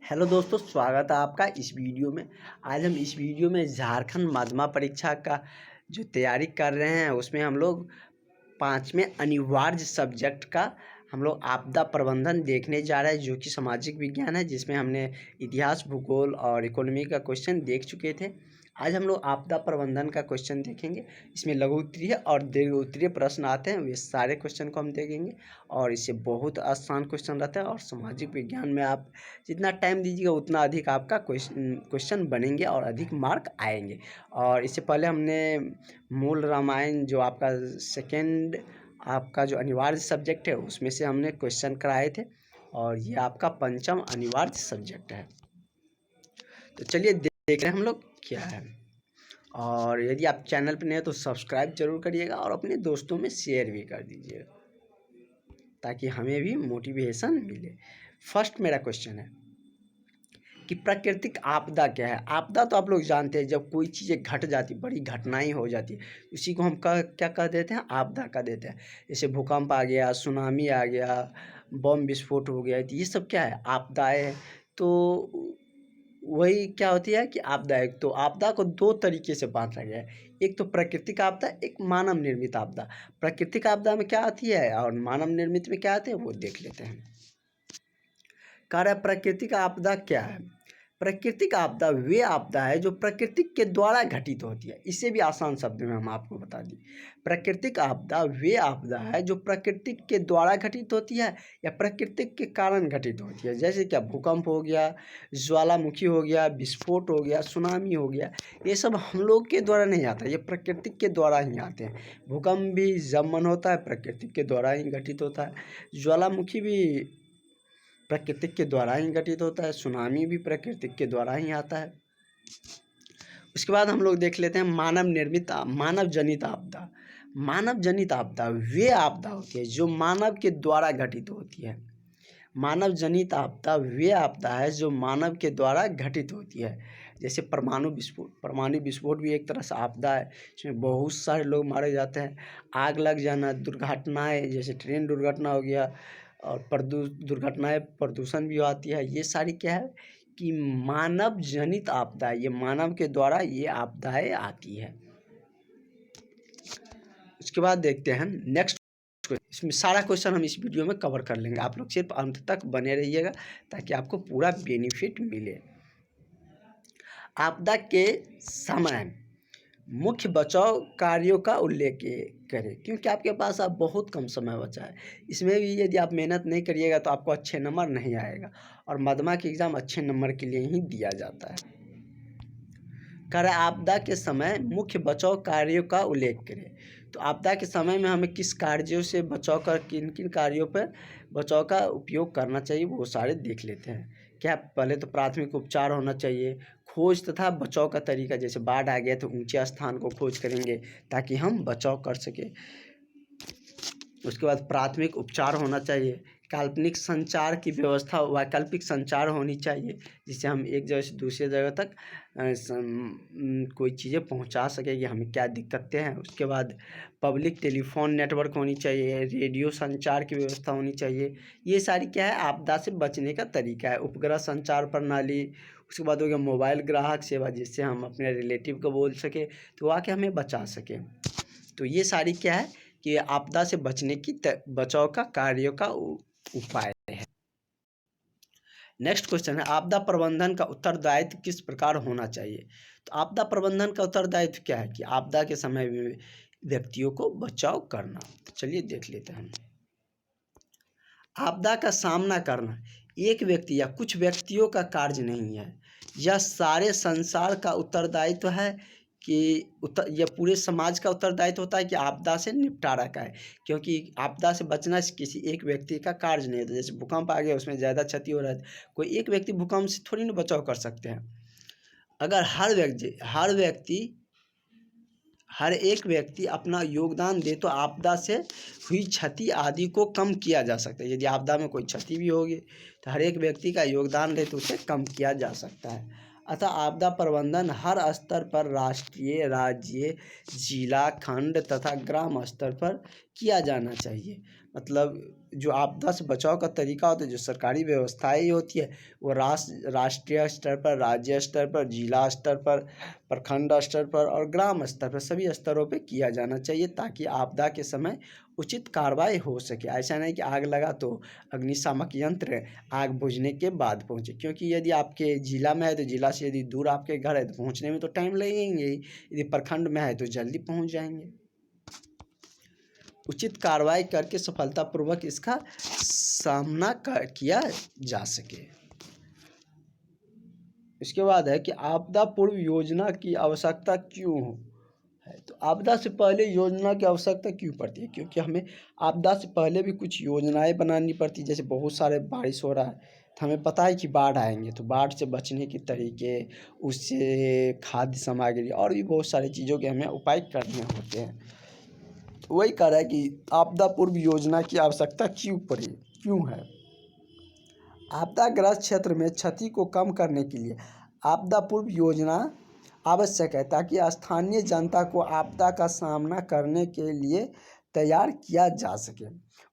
Hello दोस्तों, स्वागत है आपका इस वीडियो में। आज हम इस वीडियो में झारखंड माध्यमिक परीक्षा का जो तैयारी कर रहे हैं उसमें हम लोग 5वें अनिवार्य सब्जेक्ट का हम लोग आपदा प्रबंधन देखने जा रहे हैं, जो कि सामाजिक विज्ञान है, जिसमें हमने इतिहास, भूगोल और इकोनॉमी का क्वेश्चन देख चुके थे। आज हम लोग आपदा प्रबंधन का क्वेश्चन देखेंगे। इसमें लघु उत्तरीय और दीर्घ उत्तरीय प्रश्न आते हैं, वे सारे क्वेश्चन को हम देखेंगे और इससे बहुत आसान क्वेश्चन रहता है। और सामाजिक विज्ञान में आप जितना टाइम दीजिएगा उतना अधिक आपका क्वेश्चन बनेंगे और अधिक मार्क आएंगे। और इससे पहले हमने मूल रामायण, जो आपका सेकेंड आपका जो अनिवार्य सब्जेक्ट है, उसमें से हमने क्वेश्चन कराए थे और ये आपका 5वां अनिवार्य सब्जेक्ट है। तो चलिए देख रहे हैं हम लोग क्या है। और यदि आप चैनल पर नए हैं तो सब्सक्राइब जरूर करिएगा और अपने दोस्तों में शेयर भी कर दीजिएगा ताकि हमें भी मोटिवेशन मिले। फर्स्ट मेरा क्वेश्चन है कि प्राकृतिक आपदा क्या है। आपदा तो आप लोग जानते हैं, जब कोई चीज़ें घट जाती, बड़ी घटनाएं हो जाती है, उसी को हम क्या कह देते हैं, आपदा कह देते हैं। जैसे भूकंप आ गया, सुनामी आ गया, बम विस्फोट हो गया, तो ये सब क्या है, आपदाएं। तो वही क्या होती है कि आपदा है। तो आपदा को दो तरीके से बांटा गया है, एक तो प्राकृतिक आपदा, एक मानव निर्मित आपदा। प्राकृतिक आपदा में क्या आती है और मानव निर्मित में क्या आते हैं, वो देख लेते हैं। कह रहा है प्राकृतिक आपदा क्या है। प्राकृतिक आपदा वे आपदा है जो प्रकृति के द्वारा घटित होती है। इसे भी आसान शब्द में हम आपको बता दें, प्राकृतिक आपदा वे आपदा है जो प्रकृति के द्वारा घटित होती है या प्रकृति के कारण घटित होती है। जैसे क्या, भूकंप हो गया, ज्वालामुखी हो गया, विस्फोट हो गया, सुनामी हो गया, ये सब हम लोग के द्वारा नहीं आता, ये प्रकृति के द्वारा ही आते हैं। भूकंप भी जब मन होता है प्रकृति के द्वारा ही घटित होता है, ज्वालामुखी भी प्रकृति के द्वारा ही घटित होता है, सुनामी भी प्रकृति के द्वारा ही आता है। उसके बाद हम लोग देख लेते हैं मानव जनित आपदा। मानव जनित आपदा वे आपदा होती है जो मानव के द्वारा घटित होती है। मानव जनित आपदा वे आपदा है जो मानव के द्वारा घटित होती है। जैसे परमाणु विस्फोट भी एक तरह से आपदा है, इसमें बहुत सारे लोग मारे जाते हैं। आग लग जाना, दुर्घटनाएं, जैसे ट्रेन दुर्घटना हो गया, और दुर्घटनाएं, प्रदूषण भी आती है। ये सारी क्या है कि मानव जनित आपदा है, ये मानव के द्वारा ये आपदाएं आती है। उसके बाद देखते हैं नेक्स्ट। इसमें सारा क्वेश्चन हम इस वीडियो में कवर कर लेंगे, आप लोग सिर्फ अंत तक बने रहिएगा ताकि आपको पूरा बेनिफिट मिले। आपदा के समय मुख्य बचाव कार्यों का उल्लेख करें, क्योंकि आपके पास अब बहुत कम समय बचा है। इसमें भी यदि आप मेहनत नहीं करिएगा तो आपको अच्छे नंबर नहीं आएगा, और माध्यमिक की एग्ज़ाम अच्छे नंबर के लिए ही दिया जाता है। कर आपदा के समय मुख्य बचाव कार्यों का उल्लेख करें। तो आपदा के समय में हमें किस कार्यों से बचाव कर, किन किन कार्यों पर बचाव का उपयोग करना चाहिए, वो सारे देख लेते हैं। क्या, पहले तो प्राथमिक उपचार होना चाहिए, खोज तथा बचाव का तरीका, जैसे बाढ़ आ गया तो ऊंचे स्थान को खोज करेंगे ताकि हम बचाव कर सकें। उसके बाद प्राथमिक उपचार होना चाहिए, काल्पनिक संचार की व्यवस्था, वैकल्पिक संचार होनी चाहिए, जिससे हम एक जगह से दूसरे जगह तक कोई चीज़ें पहुंचा सके कि हमें क्या दिक्कतें हैं। उसके बाद पब्लिक टेलीफोन नेटवर्क होनी चाहिए, रेडियो संचार की व्यवस्था होनी चाहिए। ये सारी क्या है, आपदा से बचने का तरीका है। उपग्रह संचार प्रणाली, उसके बाद हो गया मोबाइल ग्राहक सेवा, जिससे हम अपने रिलेटिव को बोल सके तो आके हमें बचा सके। तो ये सारी क्या है कि आपदा से बचने की बचाव का कार्यों का उपाय है। नेक्स्ट क्वेश्चन है, आपदा प्रबंधन का उत्तरदायित्व किस प्रकार होना चाहिए। तो आपदा प्रबंधन का उत्तरदायित्व क्या है कि आपदा के समय में व्यक्तियों को बचाव करना। तो चलिए देख लेते हैं। आपदा का सामना करना एक व्यक्ति या कुछ व्यक्तियों का कार्य नहीं है, यह सारे संसार का उत्तरदायित्व है कि यह पूरे समाज का उत्तरदायित्व होता है कि आपदा से निपटारा का है, क्योंकि आपदा से बचना किसी एक व्यक्ति का कार्य नहीं होता। जैसे भूकंप आ गया, उसमें ज़्यादा क्षति हो रहा है, कोई एक व्यक्ति भूकंप से थोड़ी ना बचाव कर सकते हैं। अगर हर एक व्यक्ति अपना योगदान दे तो आपदा से हुई क्षति आदि को कम किया जा सकता है। यदि आपदा में कोई क्षति भी होगी तो हर एक व्यक्ति का योगदान दे तो उसे कम किया जा सकता है। अतः आपदा प्रबंधन हर स्तर पर, राष्ट्रीय, राज्य, जिला, खंड तथा ग्राम स्तर पर किया जाना चाहिए। मतलब जो आपदा से बचाव का तरीका होता है, जो सरकारी व्यवस्थाएं होती है, वो राष्ट्रीय स्तर पर, राज्य स्तर पर, जिला स्तर पर, प्रखंड स्तर पर और ग्राम स्तर पर, सभी स्तरों पे किया जाना चाहिए, ताकि आपदा के समय उचित कार्रवाई हो सके। ऐसा नहीं कि आग लगा तो अग्निशामक यंत्र आग बुझने के बाद पहुंचे, क्योंकि यदि आपके जिला में है तो जिला से यदि दूर आपके घर है तो पहुंचने में तो टाइम लगेंगे ही, यदि प्रखंड में है तो जल्दी पहुंच जाएंगे। उचित कार्रवाई करके सफलतापूर्वक इसका सामना किया जा सके। इसके बाद है कि आपदा पूर्व योजना की आवश्यकता क्यों है। तो आपदा से पहले योजना की आवश्यकता क्यों पड़ती है, क्योंकि हमें आपदा से पहले भी कुछ योजनाएं बनानी पड़ती है। जैसे बहुत सारे बारिश हो रहा है तो हमें पता है कि बाढ़ आएंगे, तो बाढ़ से बचने के तरीके, उससे खाद्य सामग्री और भी बहुत सारी चीज़ों के हमें उपाय करने होते हैं। तो वही कह रहा है कि आपदा पूर्व योजना की आवश्यकता क्यों है। आपदाग्रस्त क्षेत्र में क्षति को कम करने के लिए आपदा पूर्व योजना आवश्यक है, ताकि स्थानीय जनता को आपदा का सामना करने के लिए तैयार किया जा सके।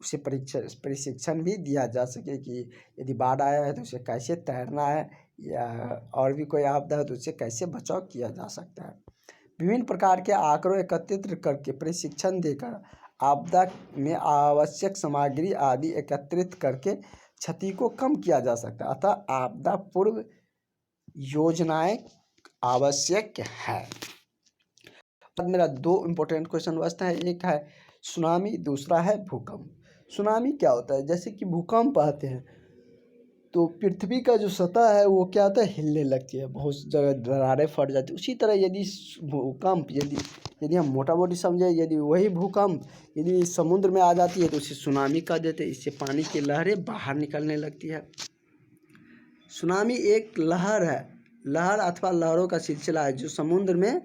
उसे प्रशिक्षण भी दिया जा सके कि यदि बाढ़ आया है तो उसे कैसे तैरना है, या और भी कोई आपदा है तो उससे कैसे बचाव किया जा सकता है। विभिन्न प्रकार के आंकड़ों एकत्रित करके प्रशिक्षण देकर आपदा में आवश्यक सामग्री आदि एकत्रित करके क्षति को कम किया जा सकता है। अतः आपदा पूर्व योजनाएं आवश्यक है। अब मेरा 2 इम्पोर्टेंट क्वेश्चन बचता है, एक है सुनामी, दूसरा है भूकंप। सुनामी क्या होता है, जैसे कि भूकंप आते हैं तो पृथ्वी का जो सतह है वो क्या होता है, हिलने लगती है, बहुत जगह दरारें फट जाती है। उसी तरह यदि भूकंप, यदि हम मोटा मोटी समझे, यदि वही भूकंप यदि समुद्र में आ जाती है तो उसे सुनामी कह देते हैं। इससे पानी की लहरें बाहर निकलने लगती है। सुनामी एक लहर है, लहर अथवा लहरों का सिलसिला है जो समुद्र में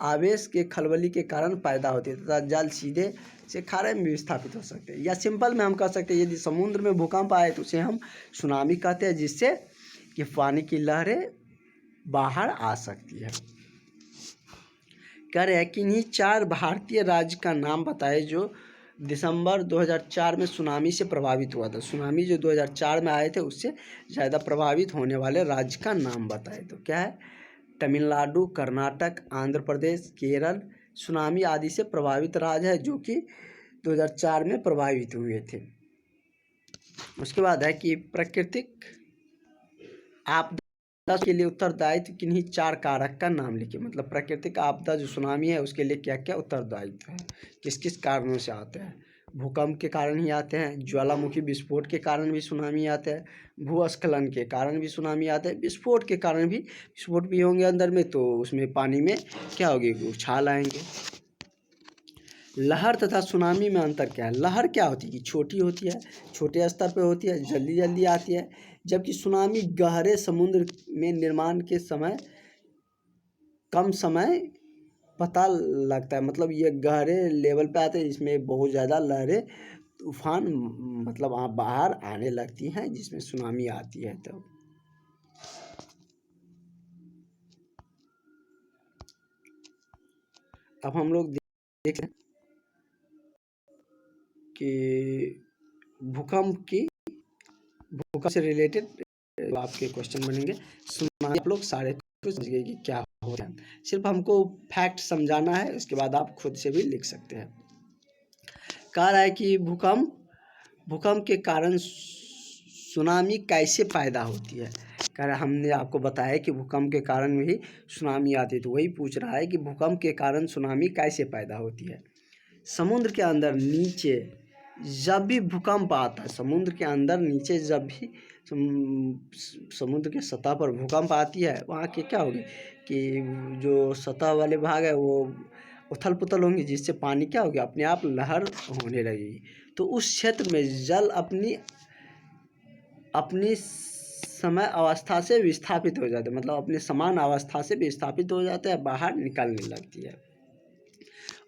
आवेश के खलबली के कारण पैदा होती है तथा जल सीधे से खारे में विस्थापित हो सकते हैं। या सिंपल में हम कह सकते हैं, यदि समुद्र में भूकंप आए तो उसे हम सुनामी कहते हैं, जिससे कि पानी की लहरें बाहर आ सकती है। कह रहे हैं कि इन्हीं 4 भारतीय राज्य का नाम बताए जो दिसंबर 2004 में सुनामी से प्रभावित हुआ था। सुनामी जो 2004 में आए थे उससे ज़्यादा प्रभावित होने वाले राज्य का नाम बताए। तो क्या है, तमिलनाडु, कर्नाटक, आंध्र प्रदेश, केरल सुनामी आदि से प्रभावित राज्य है जो कि 2004 में प्रभावित हुए थे। उसके बाद है कि प्राकृतिक आपदा के लिए उत्तरदायित्व किन्हीं 4 कारक का नाम लिखिए। मतलब प्राकृतिक आपदा जो सुनामी है उसके लिए क्या क्या उत्तरदायित्व है, किस किस कारणों से आते हैं। भूकंप के कारण ही आते हैं, ज्वालामुखी विस्फोट के कारण भी सुनामी आते हैं, भूस्खलन के कारण भी सुनामी आते हैं, विस्फोट के कारण भी, विस्फोट भी होंगे अंदर में तो उसमें पानी में क्या होगी, उछाल आएंगे। लहर तथा सुनामी में अंतर क्या है। लहर क्या होती है कि छोटी होती है, छोटे स्तर पे होती है, जल्दी जल्दी आती है, जबकि सुनामी गहरे समुद्र में निर्माण के समय कम समय पता लगता है। मतलब ये गहरे लेवल पे आते हैं, इसमें बहुत ज़्यादा लहरें तूफान मतलब बाहर आने लगती हैं, जिसमें सुनामी आती है। तब अब हम लोग देख लें कि भूकंप से रिलेटेड आपके क्वेश्चन बनेंगे। सुनामी आप लोग सारे कुछ समझ गए कि क्या हो रहा है, सिर्फ हमको फैक्ट समझाना है, उसके बाद आप खुद से भी लिख सकते हैं। कह रहा है कि भूकंप के कारण सुनामी कैसे पैदा होती है। कह रहा है हमने आपको बताया कि भूकंप के कारण भी सुनामी आती है, तो वही पूछ रहा है कि भूकंप के कारण सुनामी कैसे पैदा होती है। समुद्र के अंदर नीचे जब भी भूकंप आता है, समुद्र के अंदर नीचे जब भी समुद्र के सतह पर भूकंप आती है, वहाँ के क्या होगी कि जो सतह वाले भाग है वो उथल पुथल होंगी, जिससे पानी क्या होगी, अपने आप लहर होने लगेगी। तो उस क्षेत्र में जल अपनी समय अवस्था से विस्थापित हो जाते हैं, मतलब अपने समान अवस्था से विस्थापित हो जाते हैं, बाहर निकलने लगती है।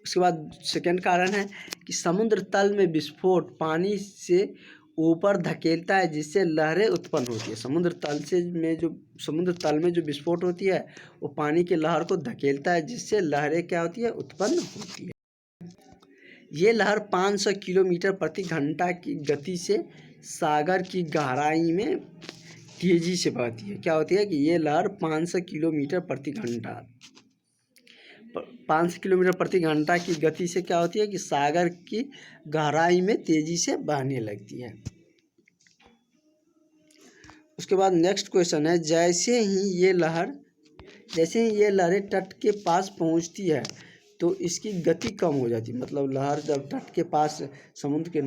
उसके बाद सेकंड कारण है कि समुद्र तल में विस्फोट पानी से ऊपर धकेलता है, जिससे लहरें उत्पन्न होती है। समुद्र तल में जो विस्फोट होती है वो पानी की लहर को धकेलता है, जिससे लहरें क्या होती है, उत्पन्न होती है। ये लहर 500 किलोमीटर प्रति घंटा की गति से सागर की गहराई में तेजी से बहती है। क्या होती है कि ये लहर 500 किलोमीटर प्रति घंटा 500 किलोमीटर प्रति घंटा की गति से क्या होती है कि सागर की गहराई में तेजी से बहने लगती है। उसके बाद नेक्स्ट क्वेश्चन है, जैसे ही ये लहरें तट के पास पहुंचती है तो इसकी गति कम हो जाती है। मतलब लहर जब तट के पास समुद्र के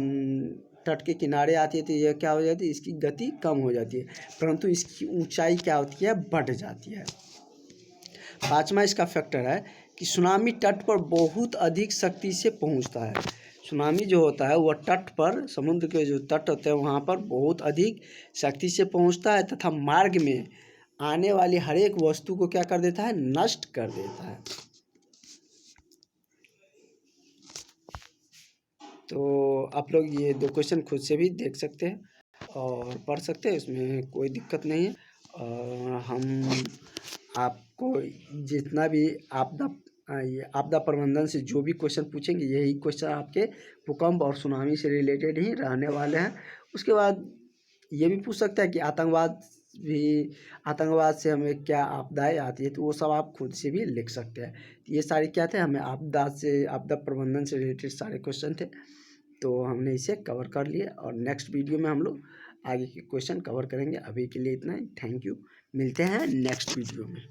तट के किनारे आती है तो यह क्या हो जाती है, इसकी गति कम हो जाती है, परंतु इसकी ऊंचाई क्या होती है, बढ़ जाती है। पाँचवा इसका फैक्टर है कि सुनामी तट पर बहुत अधिक शक्ति से पहुंचता है। सुनामी जो होता है वह तट पर, समुद्र के जो तट होते हैं वहाँ पर बहुत अधिक शक्ति से पहुंचता है तथा मार्ग में आने वाली हर एक वस्तु को क्या कर देता है, नष्ट कर देता है। तो आप लोग ये 2 क्वेश्चन खुद से भी देख सकते हैं और पढ़ सकते हैं, इसमें कोई दिक्कत नहीं है। और हम आपको जितना भी आपदा प्रबंधन से जो भी क्वेश्चन पूछेंगे, यही क्वेश्चन आपके भूकंप और सुनामी से रिलेटेड ही रहने वाले हैं। उसके बाद ये भी पूछ सकता है कि आतंकवाद से हमें क्या आपदाएं आती है, तो वो सब आप खुद से भी लिख सकते हैं। ये सारे क्या थे, हमें आपदा प्रबंधन से रिलेटेड सारे क्वेश्चन थे, तो हमने इसे कवर कर लिए और नेक्स्ट वीडियो में हम लोग आगे के क्वेश्चन कवर करेंगे। अभी के लिए इतना ही, थैंक यू, मिलते हैं नेक्स्ट वीडियो में।